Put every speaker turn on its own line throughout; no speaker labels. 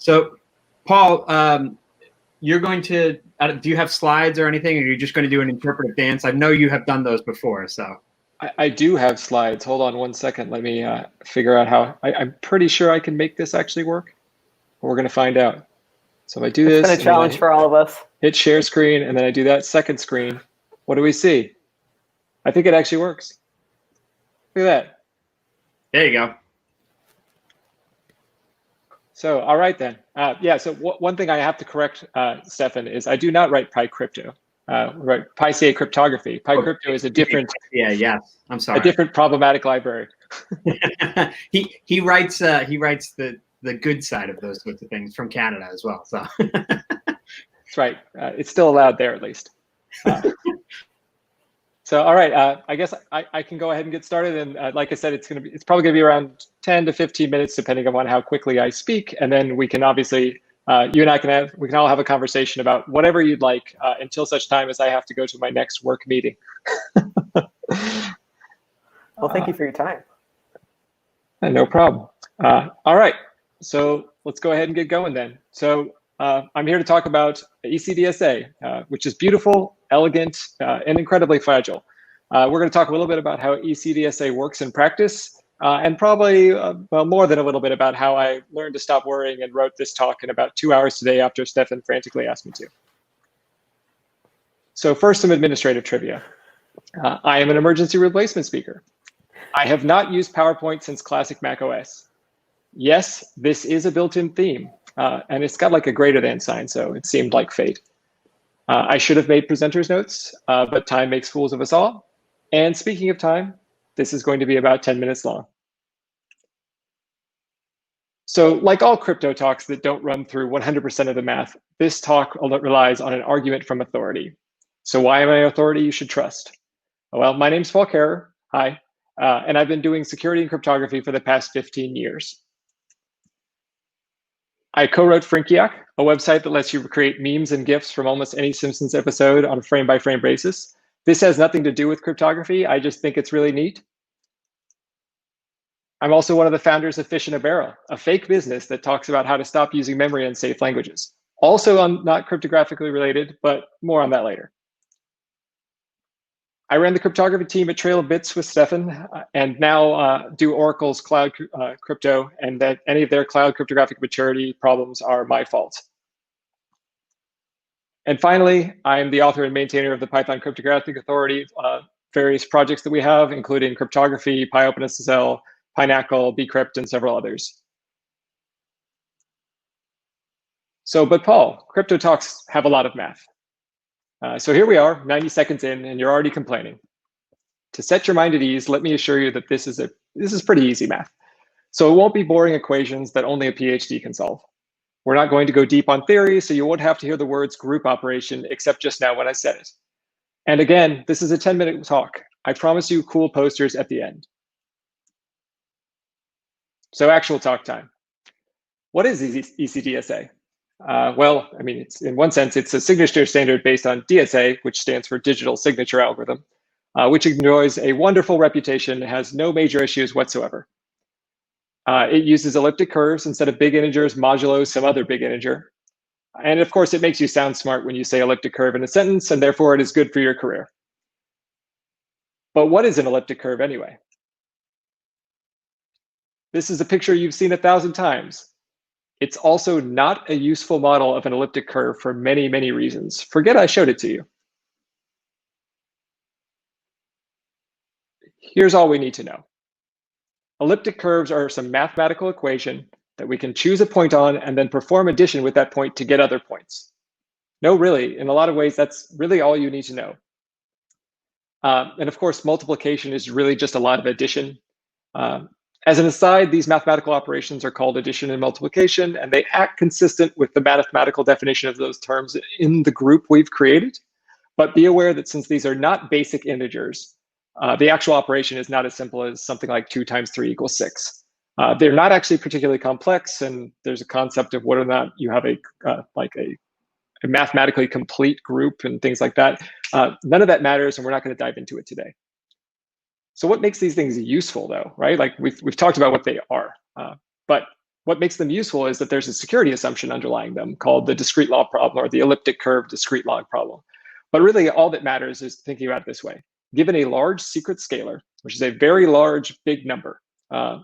So, Paul, you're going to, do you have slides or anything, or are you just going to do an interpretive dance? I know you have done those before, so.
I do have slides. Hold on one second. Let me figure out how. I'm pretty sure I can make this actually work. We're going to find out. So if I do this.
It's been a challenge for all of us.
Hit share screen, and then I do that second screen. What do we see? I think it actually works. Look at that.
There you go.
So, all right then. Yeah, so one thing I have to correct, Stefan, is I do not write PyCrypto. Right, PyCA cryptography. PyCrypto is a different.
Yeah, yes. I'm sorry.
A different problematic library.
he writes the good side of those sorts of things from Canada as well. So.
That's right. It's still allowed there at least. So, all right. I guess I can go ahead and get started. And like I said, it's probably gonna be around 10 to 15 minutes, depending on how quickly I speak. And then we can obviously, you and I we can all have a conversation about whatever you'd like until such time as I have to go to my next work meeting.
Well, thank you for your time.
No problem. All right. So let's go ahead and get going then. So I'm here to talk about ECDSA, which is beautiful, elegant, and incredibly fragile. We're going to talk a little bit about how ECDSA works in practice, and probably, well, more than a little bit about how I learned to stop worrying and wrote this talk in about 2 hours today after Stefan frantically asked me to. So first, some administrative trivia. I am an emergency replacement speaker. I have not used PowerPoint since classic Mac OS. Yes, this is a built-in theme, and it's got like a greater than sign, so it seemed like fate. I should have made presenter's notes, but time makes fools of us all. And speaking of time, this is going to be about 10 minutes long. So like all crypto talks that don't run through 100% of the math, this talk relies on an argument from authority. So why am I authority you should trust? Well, my name's Paul Kehrer. Hi. And I've been doing security and cryptography for the past 15 years. I co-wrote Frinkiac, a website that lets you create memes and GIFs from almost any Simpsons episode on a frame-by-frame basis. This has nothing to do with cryptography. I just think it's really neat. I'm also one of the founders of Fish in a Barrel, a fake business that talks about how to stop using memory in safe languages. Also not cryptographically related, but more on that later. I ran the cryptography team at Trail of Bits with Stefan, and now do Oracle's cloud crypto, and that any of their cloud cryptographic maturity problems are my fault. And finally, I am the author and maintainer of the Python Cryptographic Authority, various projects that we have, including cryptography, PyOpenSSL, Pinnacle, Bcrypt, and several others. So, but Paul, crypto talks have a lot of math. So here we are, 90 seconds in, and you're already complaining. To set your mind at ease, let me assure you that this is pretty easy math. So it won't be boring equations that only a PhD can solve. We're not going to go deep on theory, so you won't have to hear the words group operation, except just now when I said it. And again, this is a 10-minute talk. I promise you cool posters at the end. So actual talk time. What is ECDSA? Well, I mean, in one sense, it's a signature standard based on DSA, which stands for Digital Signature Algorithm, which enjoys a wonderful reputation and has no major issues whatsoever. It uses elliptic curves instead of big integers modulo some other big integer. And of course, it makes you sound smart when you say elliptic curve in a sentence, and therefore it is good for your career. But what is an elliptic curve anyway? This is a picture you've seen 1,000 times. It's also not a useful model of an elliptic curve for many, many reasons. Forget I showed it to you. Here's all we need to know. Elliptic curves are some mathematical equation that we can choose a point on and then perform addition with that point to get other points. No, really, in a lot of ways, that's really all you need to know. And of course, multiplication is really just a lot of addition. As an aside, these mathematical operations are called addition and multiplication, and they act consistent with the mathematical definition of those terms in the group we've created. But be aware that since these are not basic integers, the actual operation is not as simple as something like 2 times 3 equals 6. They're not actually particularly complex, and there's a concept of whether or not you have a mathematically complete group and things like that. None of that matters, and we're not going to dive into it today. So what makes these things useful, though, right? Like we've talked about what they are, but what makes them useful is that there's a security assumption underlying them called the discrete log problem, or the elliptic curve discrete log problem. But really all that matters is thinking about it this way. Given a large secret scalar, which is a very large, big number, and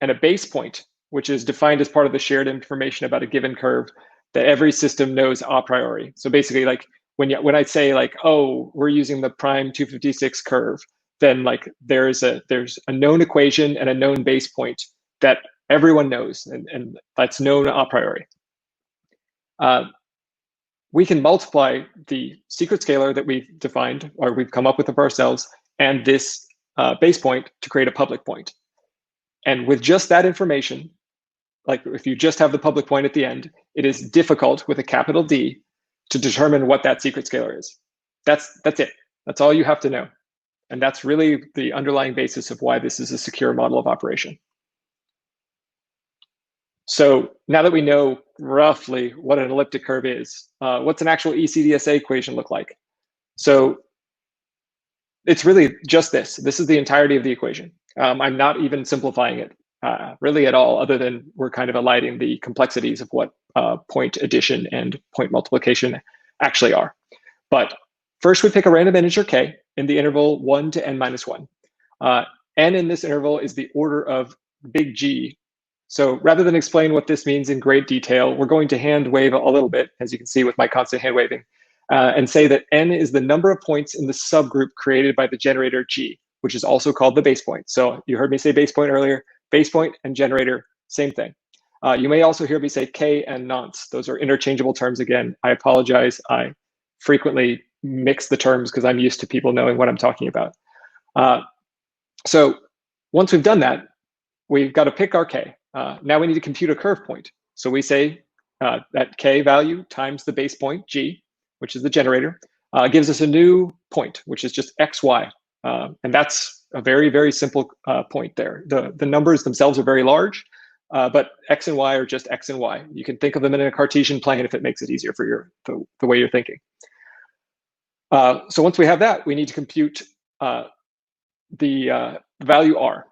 a base point, which is defined as part of the shared information about a given curve that every system knows a priori. So basically, like when I say like, oh, we're using the prime 256 curve, then like there's a known equation and a known base point that everyone knows, and that's known a priori. We can multiply the secret scalar that we've defined, or we've come up with for ourselves, and this base point to create a public point. And with just that information, like if you just have the public point at the end, it is difficult with a capital D to determine what that secret scalar is. That's it. That's all you have to know. And that's really the underlying basis of why this is a secure model of operation. So now that we know roughly what an elliptic curve is, what's an actual ECDSA equation look like? So it's really just this. This is the entirety of the equation. I'm not even simplifying it really at all, other than we're kind of eliding the complexities of what point addition and point multiplication actually are. But first we pick a random integer k in the interval 1 to n minus 1. N in this interval is the order of big G. So rather than explain what this means in great detail, we're going to hand wave a little bit, as you can see with my constant hand waving, and say that n is the number of points in the subgroup created by the generator G, which is also called the base point. So you heard me say base point earlier. Base point and generator, same thing. You may also hear me say k and nonce. Those are interchangeable terms again. I apologize. I frequently mix the terms because I'm used to people knowing what I'm talking about. So once we've done that, we've got to pick our k. Now we need to compute a curve point. So we say that k value times the base point, g, which is the generator, gives us a new point, which is just xy. And that's a very, very simple point there. The numbers themselves are very large, but x and y are just x and y. You can think of them in a Cartesian plane if it makes it easier for the way you're thinking. So once we have that, we need to compute the value r,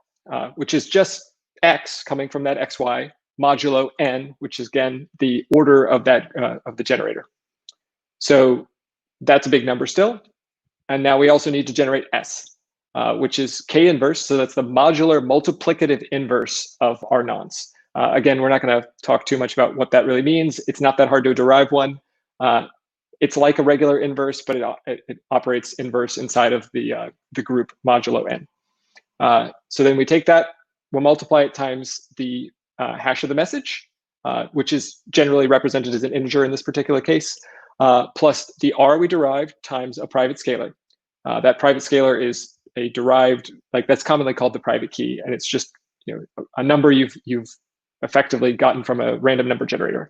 which is just x coming from that xy modulo n, which is again the order of that of the generator. So that's a big number still. And now we also need to generate s, which is k inverse. So that's the modular multiplicative inverse of our nonce. Again, we're not going to talk too much about what that really means. It's not that hard to derive one. It's like a regular inverse, but it operates inverse inside of the group modulo n. So then we take that, we'll multiply it times the hash of the message, which is generally represented as an integer in this particular case, plus the r we derived times a private scalar. That private scalar is a derived, like that's commonly called the private key, and it's just a number you've effectively gotten from a random number generator.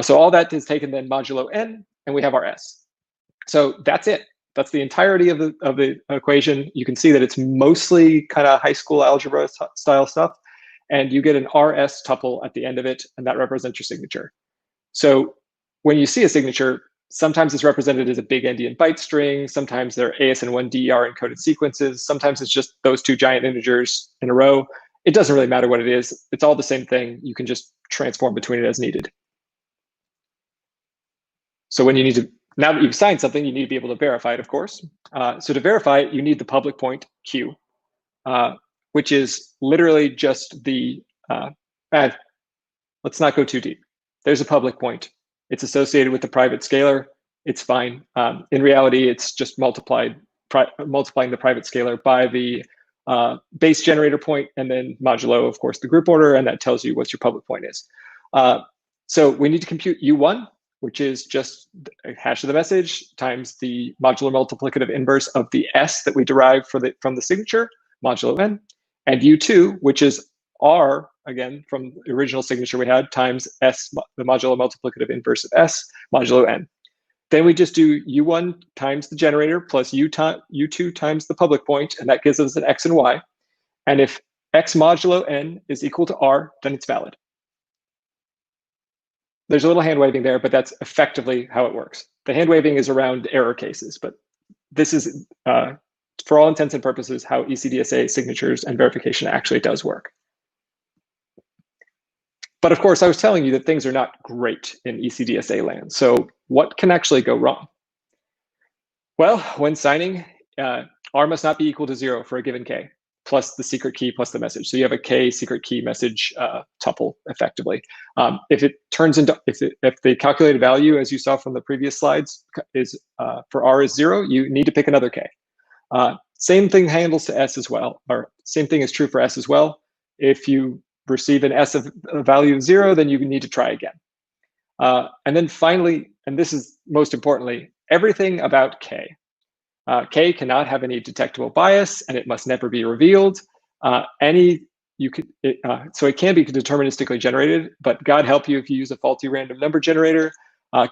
So all that is taken then modulo n, and we have our s. So that's it. That's the entirety of the equation. You can see that it's mostly kind of high school algebra style stuff, and you get an rs tuple at the end of it, and that represents your signature. So when you see a signature, sometimes it's represented as a big endian byte string. Sometimes they're ASN1 DER encoded sequences. Sometimes it's just those two giant integers in a row. It doesn't really matter what it is. It's all the same thing. You can just transform between it as needed. So when you need to, now that you've signed something, you need to be able to verify it, of course. So to verify it, you need the public point Q, which is literally just the, let's not go too deep. There's a public point. It's associated with the private scalar. It's fine. In reality, it's just multiplying the private scalar by the base generator point, and then modulo, of course, the group order, and that tells you what your public point is. So we need to compute U1, which is just a hash of the message times the modular multiplicative inverse of the S that we derived from the signature, modulo n, and U2, which is R, again, from the original signature we had, times S, the modular multiplicative inverse of S, modulo n. Then we just do U1 times the generator plus U2 times the public point, and that gives us an X and Y. And if X modulo n is equal to R, then it's valid. There's a little hand waving there, but that's effectively how it works. The hand waving is around error cases, but this is, for all intents and purposes, how ECDSA signatures and verification actually does work. But of course, I was telling you that things are not great in ECDSA land. So what can actually go wrong? Well, when signing, R must not be equal to 0 for a given K, plus the secret key plus the message. So you have a K secret key message tuple effectively. If it turns into, if the calculated value, as you saw from the previous slides, is for R is 0, you need to pick another K. Same thing handles to S as well, or same thing is true for S as well. If you receive an S of a value of 0, then you need to try again. And then finally, and this is most importantly, everything about K. K cannot have any detectable bias, and it must never be revealed. So it can be deterministically generated, but God help you if you use a faulty random number generator.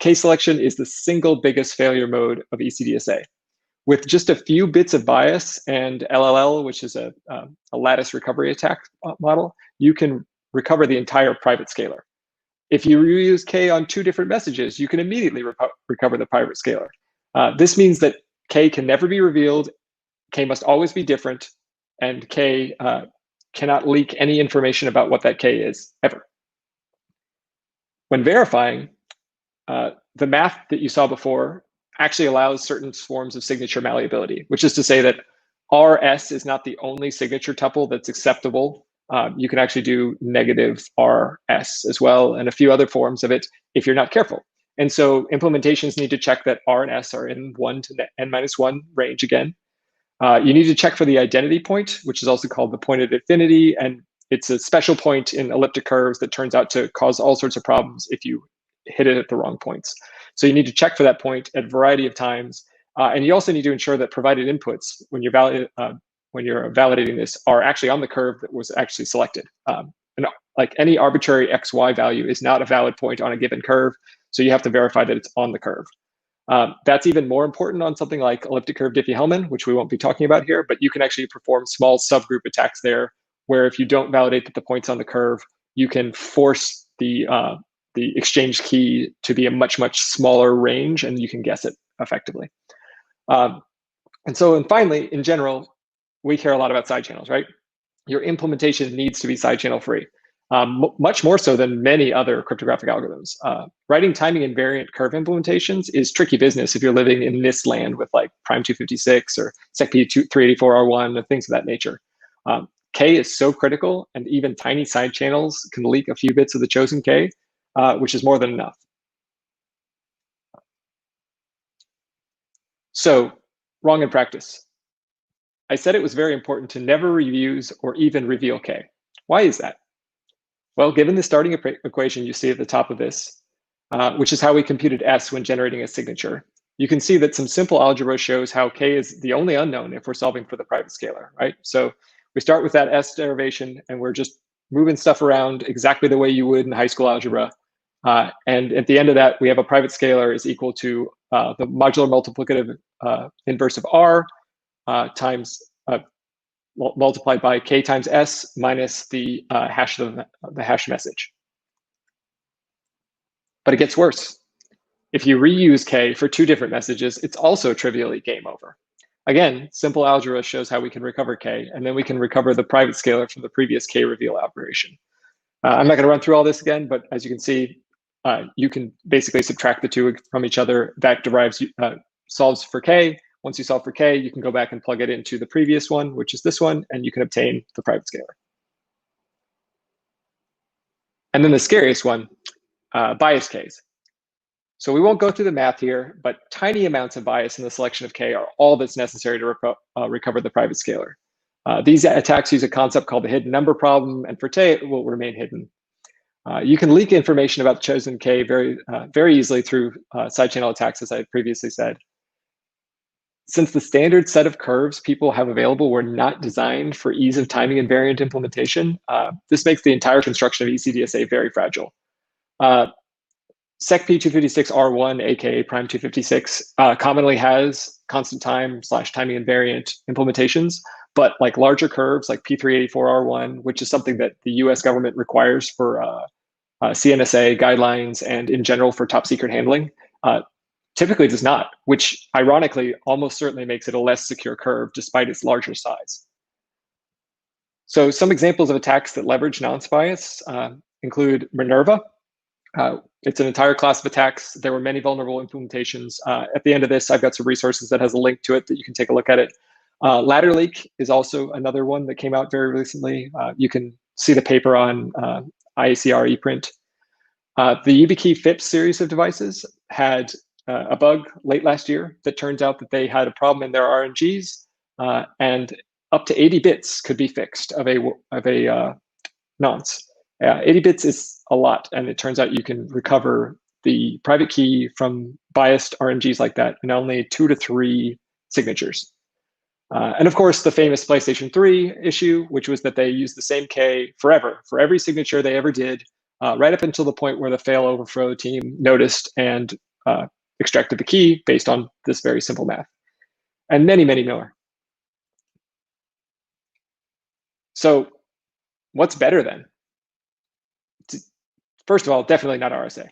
K selection is the single biggest failure mode of ECDSA. With just a few bits of bias and LLL, which is a lattice recovery attack model, you can recover the entire private scalar. If you reuse K on 2 different messages, you can immediately recover the private scalar. This means that K can never be revealed, K must always be different, and K cannot leak any information about what that K is, ever. When verifying, the math that you saw before actually allows certain forms of signature malleability, which is to say that RS is not the only signature tuple that's acceptable. You can actually do negative RS as well, and a few other forms of it if you're not careful. And so implementations need to check that R and S are in 1 to n-1 range again. You need to check for the identity point, which is also called the point of affinity, and it's a special point in elliptic curves that turns out to cause all sorts of problems if you hit it at the wrong points. So you need to check for that point at a variety of times. And you also need to ensure that provided inputs when you're validating this are actually on the curve that was actually selected. And like any arbitrary XY value is not a valid point on a given curve. So you have to verify that it's on the curve. That's even more important on something like elliptic curve Diffie-Hellman, which we won't be talking about here, but you can actually perform small subgroup attacks there, where if you don't validate that the point's on the curve, you can force the exchange key to be a much, much smaller range, and you can guess it effectively. And finally, in general, we care a lot about side channels, right? Your implementation needs to be side channel free, much more so than many other cryptographic algorithms. Writing timing invariant curve implementations is tricky business if you're living in NIST land with like Prime 256 or SecP 384R1 and things of that nature. K is so critical, and even tiny side channels can leak a few bits of the chosen K, which is more than enough. So, wrong in practice. I said it was very important to never reuse or even reveal K. Why is that? Well, given the starting equation you see at the top of this, which is how we computed S when generating a signature, you can see that some simple algebra shows how K is the only unknown if we're solving for the private scalar, right? So we start with that S derivation, and we're just moving stuff around exactly the way you would in high school algebra. And at the end of that, we have a private scalar is equal to the modular multiplicative inverse of R times multiplied by K times S minus the hash of the hash message. But it gets worse. If you reuse K for 2 different messages, it's also trivially game over. Again, simple algebra shows how we can recover K, and then we can recover the private scalar from the previous K reveal operation. I'm not going to run through all this again, but as you can see, you can basically subtract the 2 from each other. That derives, solves for K. Once you solve for K, you can go back and plug it into the previous one, which is this one, and you can obtain the private scalar. And then the scariest one, bias Ks. So we won't go through the math here, but tiny amounts of bias in the selection of K are all that's necessary to recover the private scalar. These attacks use a concept called the hidden number problem, and for T, it will remain hidden. You can leak information about the chosen K very easily through side channel attacks, as I previously said. Since the standard set of curves people have available were not designed for ease of timing invariant implementation, this makes the entire construction of ECDSA very fragile. SecP 256R1, aka Prime 256, commonly has constant time / timing invariant implementations, but like larger curves like P384R1, which is something that the US government requires for CNSA guidelines and in general for top secret handling, typically does not, which ironically almost certainly makes it a less secure curve despite its larger size. So some examples of attacks that leverage nonce bias. include Minerva. It's an entire class of attacks. There were many vulnerable implementations. At the end of this, I've got some resources that has a link to it that you can take a look at it. Ladder Leak is also another one that came out very recently. You can see the paper on IACR ePrint. The YubiKey FIPS series of devices had a bug late last year that turns out that they had a problem in their RNGs, and up to 80 bits could be fixed of a nonce. 80 bits is a lot, and it turns out you can recover the private key from biased RNGs like that in only 2 to 3 signatures. And of course, the famous PlayStation 3 issue, which was that they used the same K forever, for every signature they ever did, right up until the point where the fail overflow team noticed and extracted the key based on this very simple math. And many, many more. So what's better then? First of all, definitely not RSA.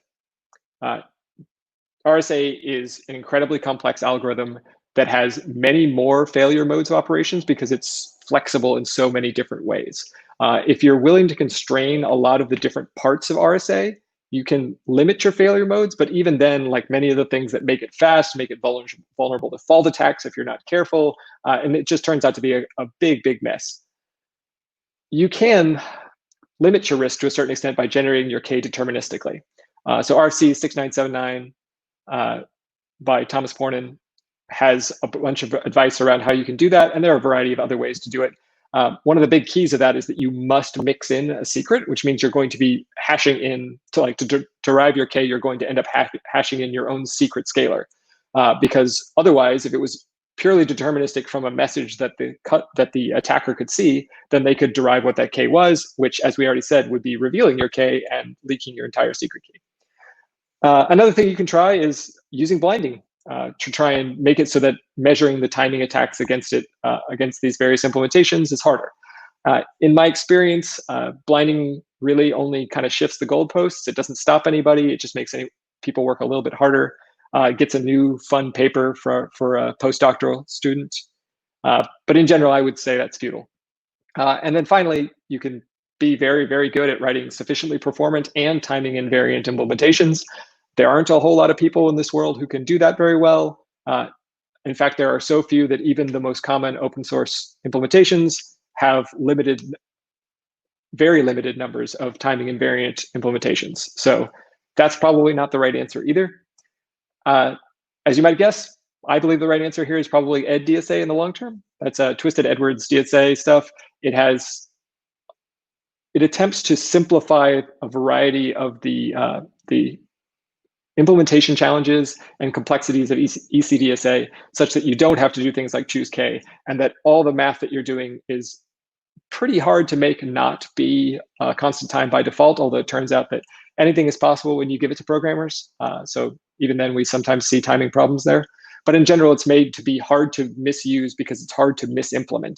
RSA is an incredibly complex algorithm that has many more failure modes of operations because it's flexible in so many different ways. If you're willing to constrain a lot of the different parts of RSA, you can limit your failure modes, but even then, like many of the things that make it fast, make it vulnerable to fault attacks if you're not careful, and it just turns out to be a big, big mess. You can limit your risk to a certain extent by generating your K deterministically. So RC 6979 by Thomas Pornin has a bunch of advice around how you can do that, and there are a variety of other ways to do it. One of the big keys of that is that you must mix in a secret, which means you're going to be hashing in to derive your K, you're going to end up hashing in your own secret scalar. Because otherwise, if it was purely deterministic from a message that the attacker could see, then they could derive what that K was, which, as we already said, would be revealing your K and leaking your entire secret key. Another thing you can try is using blinding to try and make it so that measuring the timing attacks against it, against these various implementations is harder. In my experience, blinding really only kind of shifts the goalposts. It doesn't stop anybody. It just makes people work a little bit harder. Gets a new fun paper for a postdoctoral student. But in general, I would say that's futile. And then finally, you can be very, very good at writing sufficiently performant and timing invariant implementations. There aren't a whole lot of people in this world who can do that very well. In fact, there are so few that even the most common open source implementations have very limited numbers of timing invariant implementations. So that's probably not the right answer either. As you might guess, I believe the right answer here is probably ECDSA in the long term. That's Twisted Edwards DSA stuff. It attempts to simplify a variety of the implementation challenges and complexities of ECDSA such that you don't have to do things like choose K, and that all the math that you're doing is pretty hard to make not be constant time by default, although it turns out that anything is possible when you give it to programmers. So even then, we sometimes see timing problems there. But in general, it's made to be hard to misuse because it's hard to misimplement.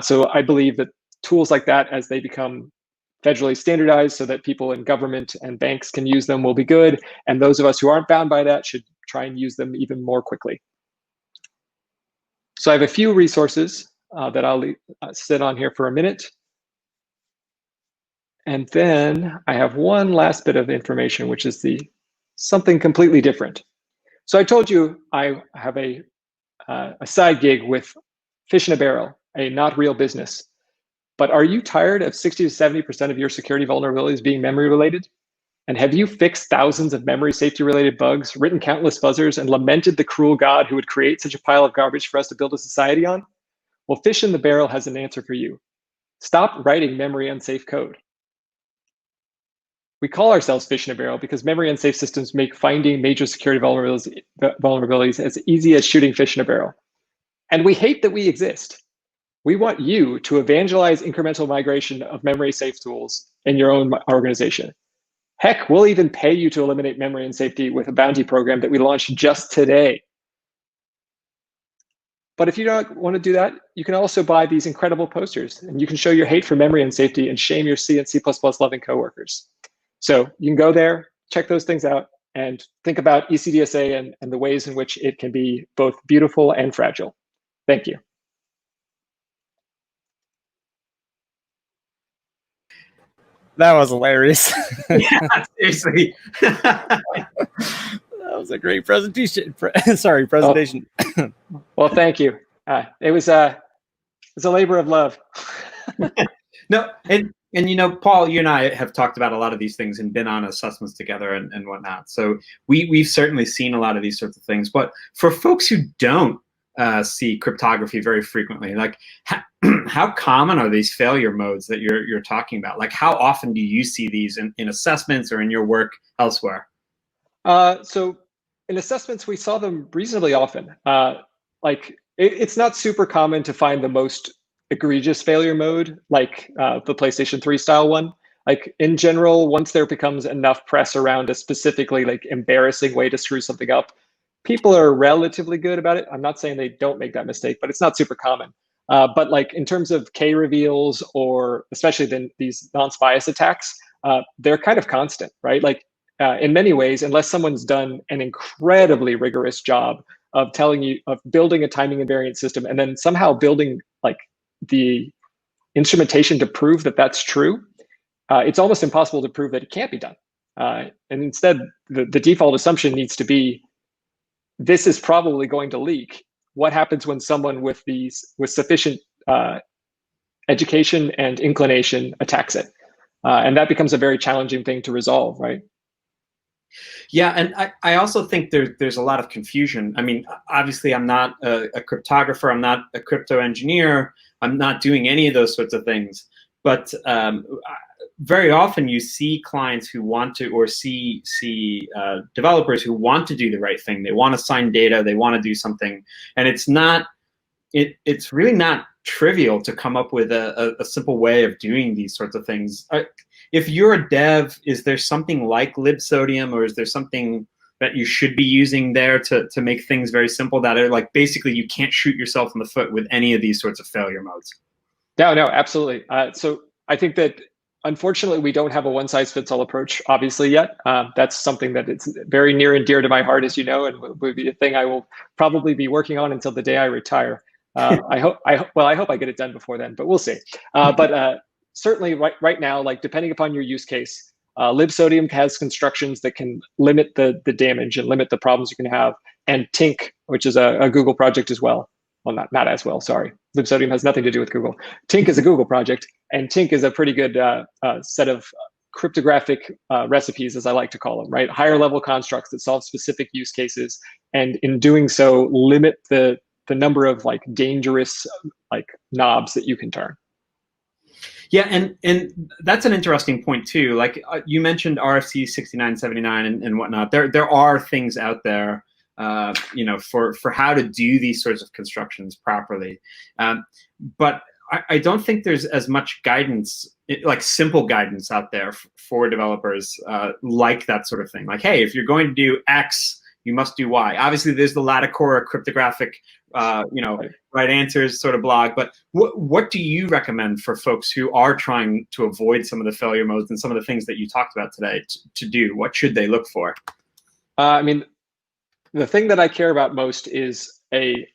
So I believe that tools like that, as they become federally standardized so that people in government and banks can use them, will be good. And those of us who aren't bound by that should try and use them even more quickly. So I have a few resources that I'll sit on here for a minute. And then I have one last bit of information, which is something completely different. So I told you I have a side gig with Fish in a Barrel, a not real business. But are you tired of 60 to 70% of your security vulnerabilities being memory related? And have you fixed thousands of memory safety related bugs, written countless fuzzers, and lamented the cruel God who would create such a pile of garbage for us to build a society on? Well, Fish in the Barrel has an answer for you. Stop writing memory unsafe code. We call ourselves Fish in a Barrel because memory unsafe systems make finding major security vulnerabilities as easy as shooting fish in a barrel. And we hate that we exist. We want you to evangelize incremental migration of memory safe tools in your own organization. Heck, we'll even pay you to eliminate memory unsafety with a bounty program that we launched just today. But if you don't want to do that, you can also buy these incredible posters, and you can show your hate for memory unsafety and shame your C and C++ loving coworkers. So you can go there, check those things out, and think about ECDSA and the ways in which it can be both beautiful and fragile. Thank you.
That was hilarious.
Yeah, seriously.
That was a great presentation. Presentation.
Oh. Well, thank you. It was a labor of love.
No, and you know, Paul, you and I have talked about a lot of these things and been on assessments together and whatnot. So we've certainly seen a lot of these sorts of things. But for folks who don't see cryptography very frequently, like how common are these failure modes that you're talking about? Like how often do you see these in assessments or in your work elsewhere?
So in assessments, we saw them reasonably often. It's not super common to find the most egregious failure mode, like the PlayStation 3 style one. Like in general, once there becomes enough press around a specifically like embarrassing way to screw something up, people are relatively good about it. I'm not saying they don't make that mistake, but it's not super common. But like in terms of K reveals or especially these nonce-bias attacks, they're kind of constant, right? Like in many ways, unless someone's done an incredibly rigorous job of building a timing invariant system and then somehow building like the instrumentation to prove that that's true, it's almost impossible to prove that it can't be done. And instead, the default assumption needs to be, this is probably going to leak. What happens when someone with sufficient education and inclination attacks it? And that becomes a very challenging thing to resolve, right?
Yeah, and I also think there's a lot of confusion. I mean, obviously, I'm not a cryptographer. I'm not a crypto engineer. I'm not doing any of those sorts of things. But very often you see clients who want to, or see developers who want to do the right thing. They want to sign data. They want to do something, and it's really not trivial to come up with a simple way of doing these sorts of things. If you're a dev, is there something like libsodium, or is there something that you should be using there to make things very simple that are like basically you can't shoot yourself in the foot with any of these sorts of failure modes?
No, absolutely. So I think that unfortunately we don't have a one-size-fits-all approach, obviously, yet. That's something that it's very near and dear to my heart, as you know, and will be a thing I will probably be working on until the day I retire. I hope I get it done before then, but we'll see. But certainly right now, like depending upon your use case, libsodium has constructions that can limit the damage and limit the problems you can have. And Tink, which is a Google project as well. Well, not as well, sorry. Libsodium has nothing to do with Google. Tink is a Google project, and Tink is a pretty good set of cryptographic recipes, as I like to call them, right? Higher level constructs that solve specific use cases, and in doing so, limit the number of like dangerous like knobs that you can turn.
Yeah, and that's an interesting point too. Like you mentioned RFC 6979 and whatnot. There are things out there, you know, for how to do these sorts of constructions properly. But I don't think there's as much guidance, like simple guidance out there for developers, like that sort of thing. Like, hey, if you're going to do X, you must do Y. Obviously, there's the Latticora cryptographic, you know, right answers sort of blog. But what do you recommend for folks who are trying to avoid some of the failure modes and some of the things that you talked about today to do? What should they look for?
I mean, the thing that I care about most is like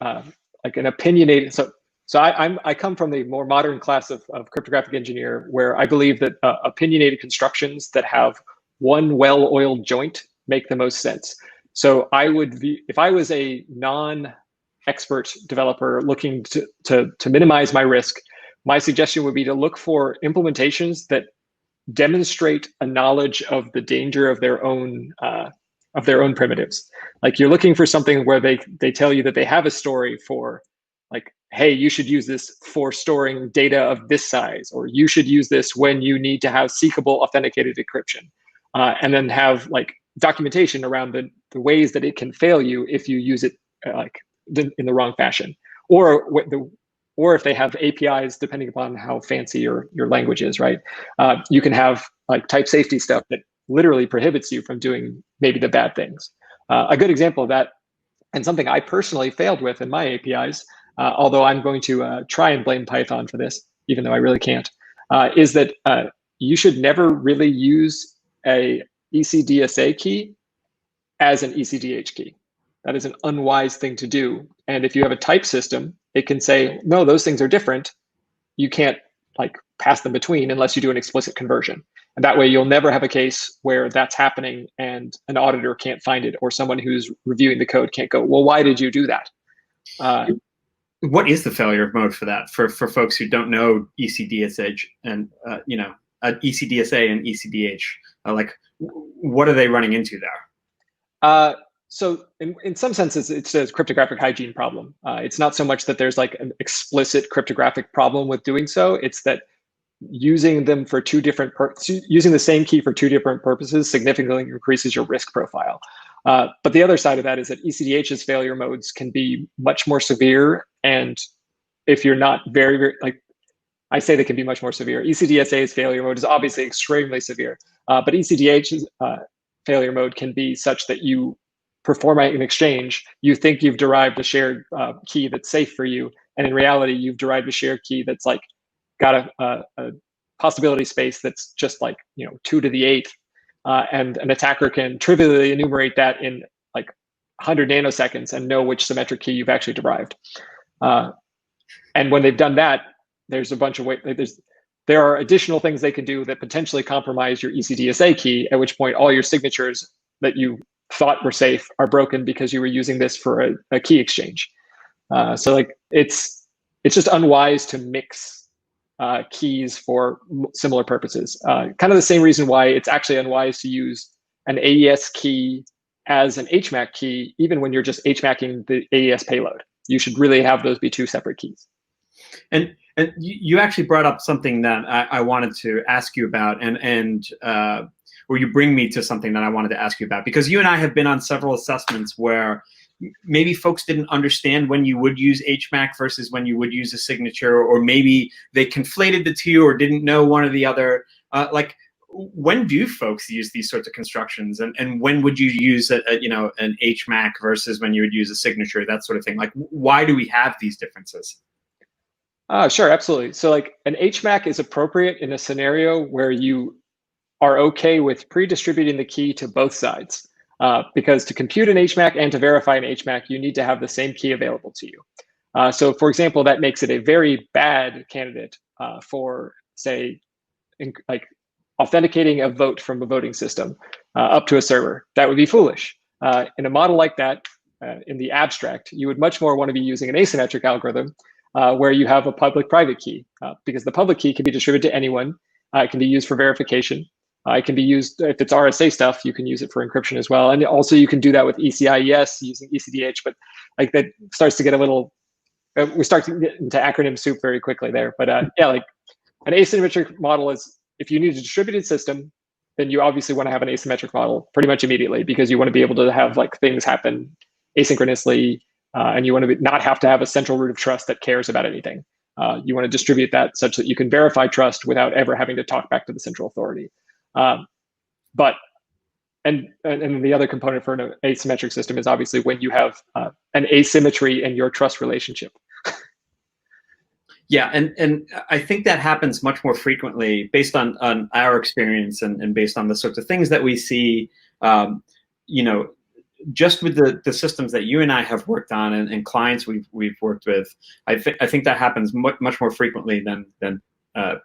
an opinionated. So I come from the more modern class of cryptographic engineer, where I believe that opinionated constructions that have one well-oiled joint make the most sense. So I would be, if I was a non-expert developer looking to minimize my risk, my suggestion would be to look for implementations that demonstrate a knowledge of the danger of their own primitives. Like you're looking for something where they tell you that they have a story for, like, hey, you should use this for storing data of this size, or you should use this when you need to have seekable authenticated encryption, and then have like documentation around the ways that it can fail you if you use it in the wrong fashion, or if they have APIs, depending upon how fancy your language is, right? You can have like type safety stuff that literally prohibits you from doing maybe the bad things. A good example of that, and something I personally failed with in my APIs, although I'm going to try and blame Python for this, even though I really can't, is that you should never really use a ECDSA key as an ECDH key. That is an unwise thing to do. And if you have a type system, it can say, no, those things are different. You can't like pass them between unless you do an explicit conversion. And that way you'll never have a case where that's happening and an auditor can't find it, or someone who's reviewing the code can't go, well, why did you do that?
What is the failure mode for that? For folks who don't know ECDSA and ECDSA and ECDH, like what are they running into there?
So in some senses, it's a cryptographic hygiene problem. It's not so much that there's like an explicit cryptographic problem with doing so. It's that using them for using the same key for two different purposes significantly increases your risk profile. But the other side of that is that ECDH's failure modes can be much more severe. And if you're not very, like I say they can be much more severe. ECDSA's failure mode is obviously extremely severe, but ECDH's failure mode can be such that you perform an exchange, you think you've derived a shared key that's safe for you, and in reality, you've derived a shared key that's like got a possibility space that's just like 2 to the 8th, and an attacker can trivially enumerate that in like 100 nanoseconds and know which symmetric key you've actually derived. And when they've done that, there's a bunch of ways. There are additional things they can do that potentially compromise your ECDSA key, at which point all your signatures that you thought were safe are broken because you were using this for a key exchange. So like it's just unwise to mix keys for similar purposes. Kind of the same reason why it's actually unwise to use an AES key as an HMAC key, even when you're just HMACing the AES payload. You should really have those be two separate keys.
And you actually brought up something that I wanted to ask you about, or you bring me to something that I wanted to ask you about, because you and I have been on several assessments where maybe folks didn't understand when you would use HMAC versus when you would use a signature, or maybe they conflated the two or didn't know one or the other. Like, when do folks use these sorts of constructions, and when would you use an HMAC versus when you would use a signature, that sort of thing? Like, why do we have these differences?
Sure, absolutely. So like an HMAC is appropriate in a scenario where you are okay with pre-distributing the key to both sides. Because to compute an HMAC and to verify an HMAC, you need to have the same key available to you. So for example, that makes it a very bad candidate for, say, like authenticating a vote from a voting system up to a server. That would be foolish. In a model like that, in the abstract, you would much more want to be using an asymmetric algorithm where you have a public-private key, because the public key can be distributed to anyone. It can be used for verification. It can be used, if it's RSA stuff, you can use it for encryption as well. And also you can do that with ECIES using ECDH, but like that starts to get a little, we start to get into acronym soup very quickly there. But yeah, like an asymmetric model is, if you need a distributed system, then you obviously want to have an asymmetric model pretty much immediately, because you want to be able to have like things happen asynchronously, and you want to not have to have a central root of trust that cares about anything. You want to distribute that such that you can verify trust without ever having to talk back to the central authority. But the other component for an asymmetric system is obviously when you have an asymmetry in your trust relationship.
Yeah, and I think that happens much more frequently based on our experience and based on the sorts of things that we see. Just with the systems that you and I have worked on and clients we've worked with, I think that happens much more frequently than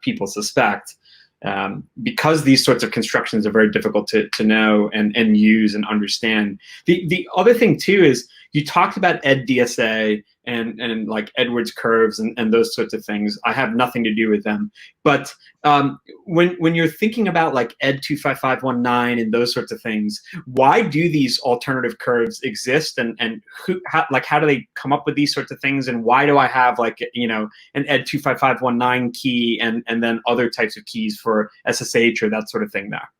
people suspect, because these sorts of constructions are very difficult to know and use and understand. The other thing too is you talked about ECDSA and like Edwards curves and those sorts of things. I have nothing to do with them, but when you're thinking about like ED 25519 and those sorts of things, why do these alternative curves exist, and how do they come up with these sorts of things, and why do I have like an ED 25519 key and then other types of keys for SSH or that sort of thing there?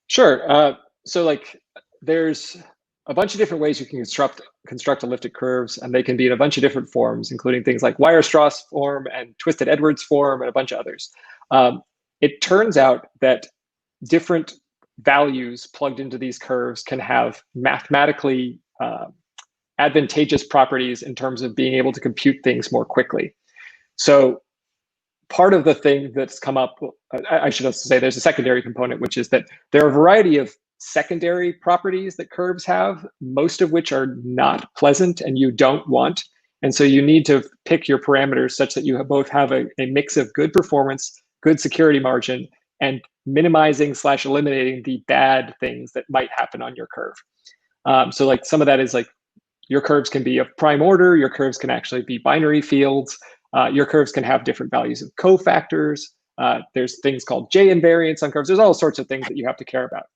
Sure. So like there's a bunch of different ways you can construct elliptic curves, and they can be in a bunch of different forms, including things like Weierstrass form and twisted Edwards form and a bunch of others. It turns out that different values plugged into these curves can have mathematically advantageous properties in terms of being able to compute things more quickly. So part of the thing that's come up, I should also say there's a secondary component, which is that there are a variety of secondary properties that curves have, most of which are not pleasant and you don't want. And so you need to pick your parameters such that you both have a mix of good performance, good security margin, and minimizing / eliminating the bad things that might happen on your curve. So like some of that is like your curves can be of prime order, your curves can actually be binary fields, your curves can have different values of cofactors. There's things called J invariants on curves. There's all sorts of things that you have to care about.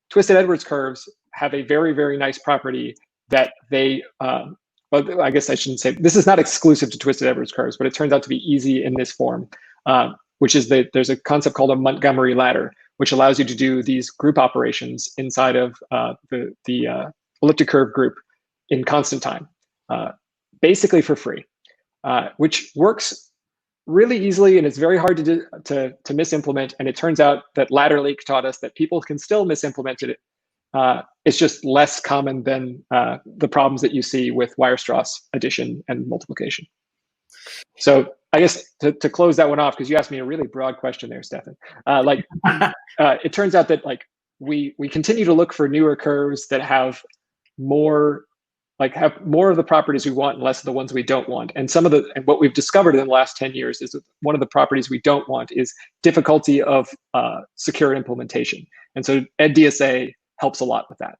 Twisted Edwards curves have a very, very nice property that they, well, I guess I shouldn't say, this is not exclusive to Twisted Edwards curves, but it turns out to be easy in this form, which is that there's a concept called a Montgomery ladder, which allows you to do these group operations inside of the elliptic curve group in constant time, basically for free, which works really easily, and it's very hard to misimplement. And it turns out that ladder leak taught us that people can still misimplement it. It's just less common than the problems that you see with Weierstrass addition and multiplication. So I guess to close that one off, because you asked me a really broad question there, Stefan. It turns out that like we continue to look for newer curves that have more of the properties we want and less of the ones we don't want. And what we've discovered in the last 10 years is that one of the properties we don't want is difficulty of secure implementation. And so ECDSA helps a lot with that.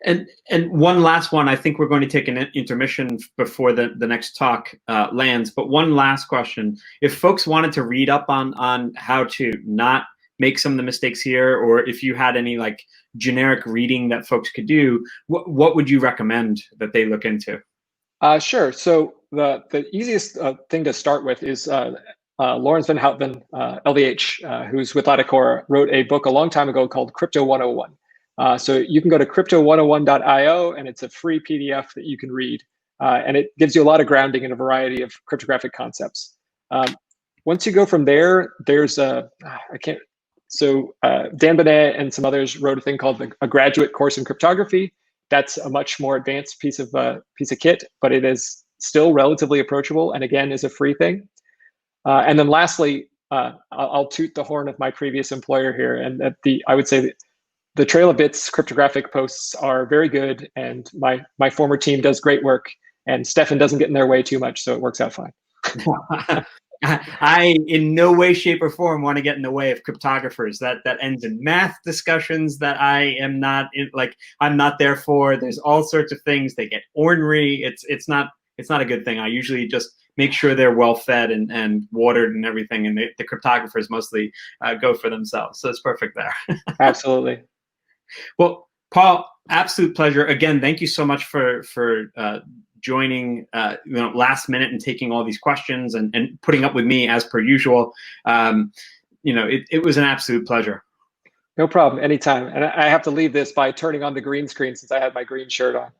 And one last one, I think we're going to take an intermission before the next talk lands, but one last question. If folks wanted to read up on how to not make some of the mistakes here, or if you had any like generic reading that folks could do, what would you recommend that they look into?
Sure. So the easiest thing to start with is Lawrence Van Houten, LVH, who's with Latticora, wrote a book a long time ago called Crypto 101. So you can go to crypto101.io, and it's a free PDF that you can read. And it gives you a lot of grounding in a variety of cryptographic concepts. Once you go from there, there's Dan Bonnet and some others wrote a thing called a graduate course in cryptography. That's a much more advanced piece of kit, but it is still relatively approachable, and again is a free thing. And then lastly, I'll toot the horn of my previous employer here, and I would say that the Trail of Bits cryptographic posts are very good, and my former team does great work, and Stefan doesn't get in their way too much, so it works out fine.
I, in no way, shape, or form, want to get in the way of cryptographers. That ends in math discussions that I am not in, like I'm not there for. There's all sorts of things. They get ornery. It's not a good thing. I usually just make sure they're well fed and watered and everything, and the cryptographers mostly go for themselves. So it's perfect there.
Absolutely.
Well, Paul, absolute pleasure. Again, thank you so much for joining last minute and taking all these questions and putting up with me as per usual. It was an absolute pleasure.
No problem, anytime. And I have to leave this by turning on the green screen since I had my green shirt on.